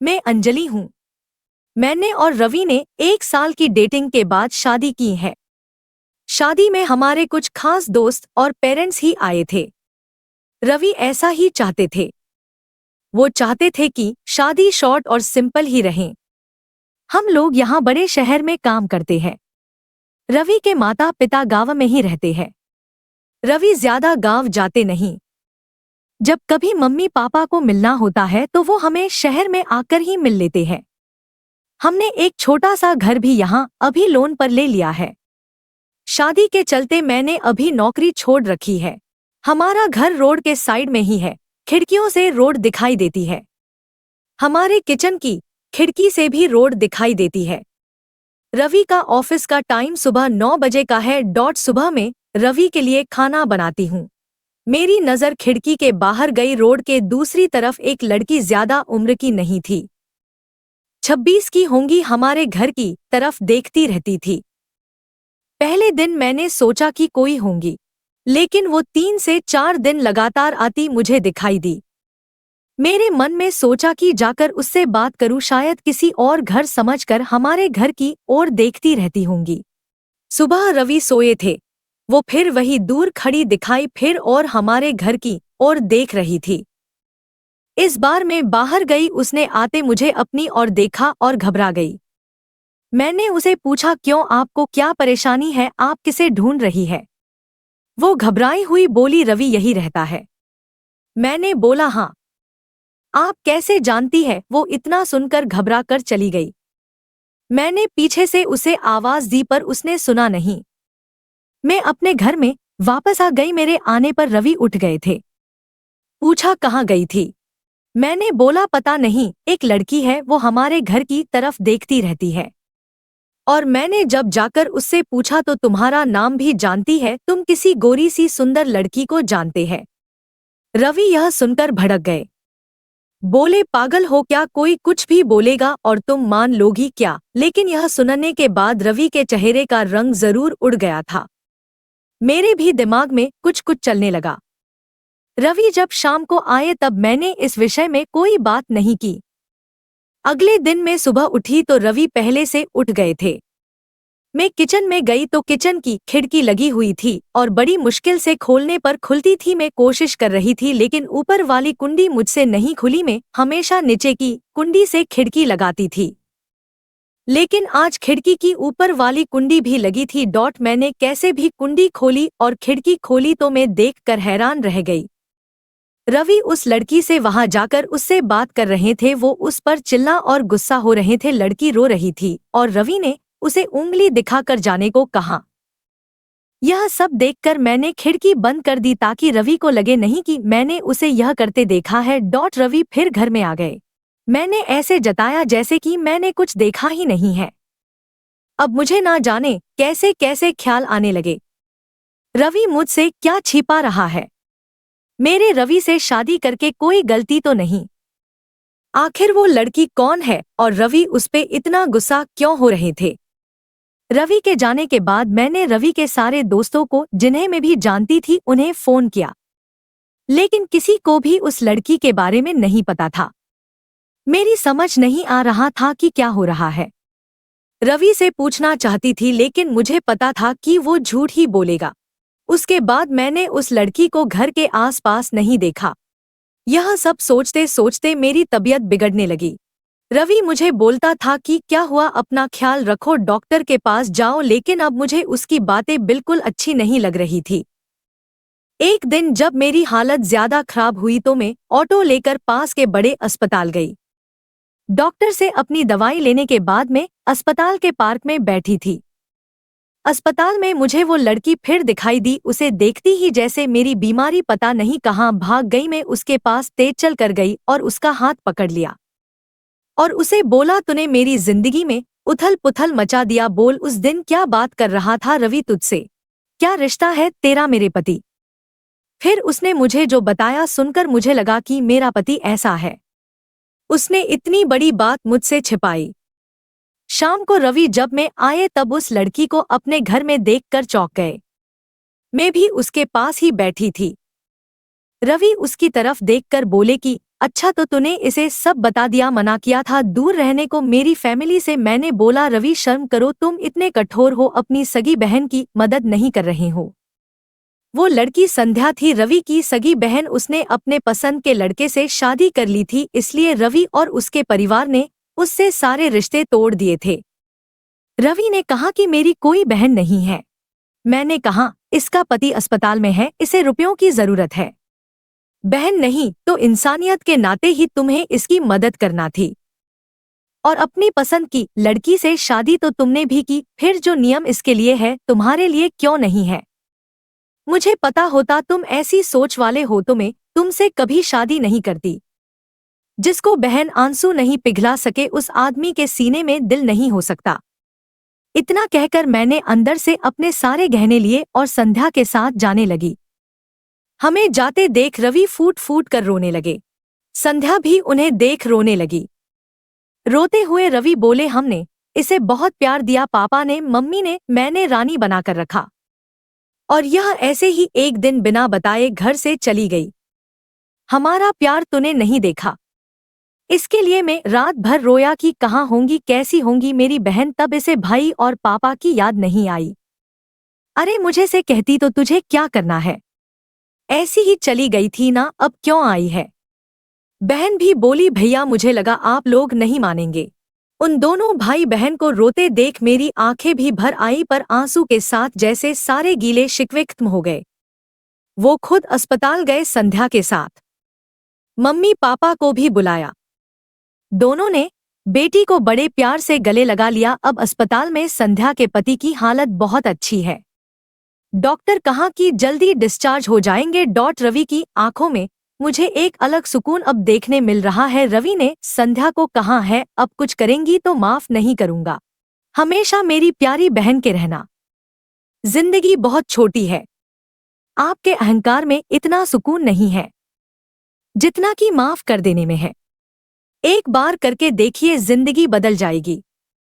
मैं अंजलि हूँ। मैंने और रवि ने 1 साल की डेटिंग के बाद शादी की है। शादी में हमारे कुछ खास दोस्त और पेरेंट्स ही आए थे। रवि ऐसा ही चाहते थे। वो चाहते थे कि शादी शॉर्ट और सिंपल ही रहे। हम लोग यहाँ बड़े शहर में काम करते हैं। रवि के माता पिता गाँव में ही रहते हैं। रवि ज्यादा गाँव जाते नहीं। जब कभी मम्मी पापा को मिलना होता है तो वो हमें शहर में आकर ही मिल लेते हैं। हमने एक छोटा सा घर भी यहाँ अभी लोन पर ले लिया है। शादी के चलते मैंने अभी नौकरी छोड़ रखी है। हमारा घर रोड के साइड में ही है। खिड़कियों से रोड दिखाई देती है। हमारे किचन की खिड़की से भी रोड दिखाई देती है। रवि का ऑफिस का टाइम सुबह 9 बजे का है। सुबह में रवि के लिए खाना बनाती हूँ। मेरी नज़र खिड़की के बाहर गई। रोड के दूसरी तरफ एक लड़की ज्यादा उम्र की नहीं थी, 26 की होंगी, हमारे घर की तरफ देखती रहती थी। पहले दिन मैंने सोचा कि कोई होंगी, लेकिन वो 3 से 4 दिन लगातार आती मुझे दिखाई दी। मेरे मन में सोचा कि जाकर उससे बात करूं, शायद किसी और घर समझकर हमारे घर की ओर देखती रहती होंगी। सुबह रवि सोए थे। वो फिर वही दूर खड़ी दिखाई, फिर और हमारे घर की ओर देख रही थी। इस बार मैं बाहर गई, उसने आते मुझे अपनी ओर देखा और घबरा गई। मैंने उसे पूछा, क्यों, आपको क्या परेशानी है, आप किसे ढूंढ रही है? वो घबराई हुई बोली, रवि यही रहता है। मैंने बोला, हाँ। आप कैसे जानती है? वो इतना सुनकर घबरा कर चली गई। मैंने पीछे से उसे आवाज दी पर उसने सुना नहीं। मैं अपने घर में वापस आ गई। मेरे आने पर रवि उठ गए थे। पूछा, कहाँ गई थी? मैंने बोला, पता नहीं, एक लड़की है, वो हमारे घर की तरफ देखती रहती है। और मैंने जब जाकर उससे पूछा तो तुम्हारा नाम भी जानती है, तुम किसी गोरी सी सुंदर लड़की को जानते हैं। रवि यह सुनकर भड़क गए। बोले, पागल हो क्या, कोई कुछ भी बोलेगा और तुम मान लोगी क्या? लेकिन यह सुनने के बाद रवि के चेहरे का रंग जरूर उड़ गया था। मेरे भी दिमाग में कुछ कुछ चलने लगा। रवि जब शाम को आए तब मैंने इस विषय में कोई बात नहीं की। अगले दिन मैं सुबह उठी तो रवि पहले से उठ गए थे। मैं किचन में गई तो किचन की खिड़की लगी हुई थी और बड़ी मुश्किल से खोलने पर खुलती थी। मैं कोशिश कर रही थी लेकिन ऊपर वाली कुंडी मुझसे नहीं खुली। मैं हमेशा नीचे की कुंडी से खिड़की लगाती थी, लेकिन आज खिड़की की ऊपर वाली कुंडी भी लगी थी। मैंने कैसे भी कुंडी खोली और खिड़की खोली तो मैं देखकर हैरान रह गई। रवि उस लड़की से वहां जाकर उससे बात कर रहे थे। वो उस पर चिल्ला और गुस्सा हो रहे थे। लड़की रो रही थी और रवि ने उसे उंगली दिखाकर जाने को कहा। यह सब देखकर मैंने खिड़की बंद कर दी ताकि रवि को लगे नहीं कि मैंने उसे यह करते देखा है। रवि फिर घर में आ गए। मैंने ऐसे जताया जैसे कि मैंने कुछ देखा ही नहीं है। अब मुझे ना जाने कैसे कैसे ख्याल आने लगे। रवि मुझसे क्या छिपा रहा है? मेरे रवि से शादी करके कोई गलती तो नहीं? आखिर वो लड़की कौन है और रवि उस पे इतना गुस्सा क्यों हो रहे थे? रवि के जाने के बाद मैंने रवि के सारे दोस्तों को, जिन्हें मैं भी जानती थी, उन्हें फोन किया, लेकिन किसी को भी उस लड़की के बारे में नहीं पता था। मेरी समझ नहीं आ रहा था कि क्या हो रहा है। रवि से पूछना चाहती थी लेकिन मुझे पता था कि वो झूठ ही बोलेगा। उसके बाद मैंने उस लड़की को घर के आसपास नहीं देखा। यह सब सोचते सोचते मेरी तबीयत बिगड़ने लगी। रवि मुझे बोलता था कि क्या हुआ, अपना ख्याल रखो, डॉक्टर के पास जाओ, लेकिन अब मुझे उसकी बातें बिल्कुल अच्छी नहीं लग रही थी। एक दिन जब मेरी हालत ज्यादा खराब हुई तो मैं ऑटो लेकर पास के बड़े अस्पताल गई। डॉक्टर से अपनी दवाई लेने के बाद मैं अस्पताल के पार्क में बैठी थी। अस्पताल में मुझे वो लड़की फिर दिखाई दी। उसे देखती ही जैसे मेरी बीमारी पता नहीं कहाँ भाग गई। मैं उसके पास तेज चल कर गई और उसका हाथ पकड़ लिया और उसे बोला, तूने मेरी जिंदगी में उथल पुथल मचा दिया। बोल, उस दिन क्या बात कर रहा था रवि तुझसे? क्या रिश्ता है तेरा मेरे पति? फिर उसने मुझे जो बताया सुनकर मुझे लगा कि मेरा पति ऐसा है। उसने इतनी बड़ी बात मुझसे छिपाई। शाम को रवि जब मैं आए तब उस लड़की को अपने घर में देखकर चौंक गए। मैं भी उसके पास ही बैठी थी। रवि उसकी तरफ देखकर बोले कि अच्छा तो तूने इसे सब बता दिया, मना किया था दूर रहने को मेरी फैमिली से। मैंने बोला रवि शर्म करो, तुम इतने कठोर हो, अपनी सगी बहन की मदद नहीं कर रहे हो। वो लड़की संध्या थी, रवि की सगी बहन। उसने अपने पसंद के लड़के से शादी कर ली थी, इसलिए रवि और उसके परिवार ने उससे सारे रिश्ते तोड़ दिए थे। रवि ने कहा कि मेरी कोई बहन नहीं है। मैंने कहा इसका पति अस्पताल में है, इसे रुपयों की जरूरत है। बहन नहीं तो इंसानियत के नाते ही तुम्हें इसकी मदद करना थी। और अपनी पसंद की लड़की से शादी तो तुमने भी की, फिर जो नियम इसके लिए है तुम्हारे लिए क्यों नहीं है? मुझे पता होता तुम ऐसी सोच वाले हो तो मैं तुमसे कभी शादी नहीं करती। जिसको बहन आंसू नहीं पिघला सके उस आदमी के सीने में दिल नहीं हो सकता। इतना कहकर मैंने अंदर से अपने सारे गहने लिए और संध्या के साथ जाने लगी। हमें जाते देख रवि फूट फूट कर रोने लगे। संध्या भी उन्हें देख रोने लगी। रोते हुए रवि बोले, हमने इसे बहुत प्यार दिया, पापा ने, मम्मी ने, मैंने रानी बनाकर रखा, और यह ऐसे ही एक दिन बिना बताए घर से चली गई। हमारा प्यार तूने नहीं देखा, इसके लिए मैं रात भर रोया कि कहाँ होंगी, कैसी होंगी मेरी बहन। तब इसे भाई और पापा की याद नहीं आई। अरे मुझे से कहती तो तुझे क्या करना है, ऐसी ही चली गई थी ना, अब क्यों आई है? बहन भी बोली, भैया मुझे लगा आप लोग नहीं मानेंगे। उन दोनों भाई बहन को रोते देख मेरी आंखें भी भर आई, पर आंसू के साथ जैसे सारे गीले शिकवे खत्म हो गए। वो खुद अस्पताल गए संध्या के साथ। मम्मी पापा को भी बुलाया। दोनों ने बेटी को बड़े प्यार से गले लगा लिया। अब अस्पताल में संध्या के पति की हालत बहुत अच्छी है। डॉक्टर कहा कि जल्दी डिस्चार्ज हो जाएंगे। रवि की आंखों में मुझे एक अलग सुकून अब देखने मिल रहा है। रवि ने संध्या को कहा है, अब कुछ करेंगी तो माफ नहीं करूंगा, हमेशा मेरी प्यारी बहन के रहना। जिंदगी बहुत छोटी है, आपके अहंकार में इतना सुकून नहीं है जितना कि माफ कर देने में है। एक बार करके देखिए, जिंदगी बदल जाएगी।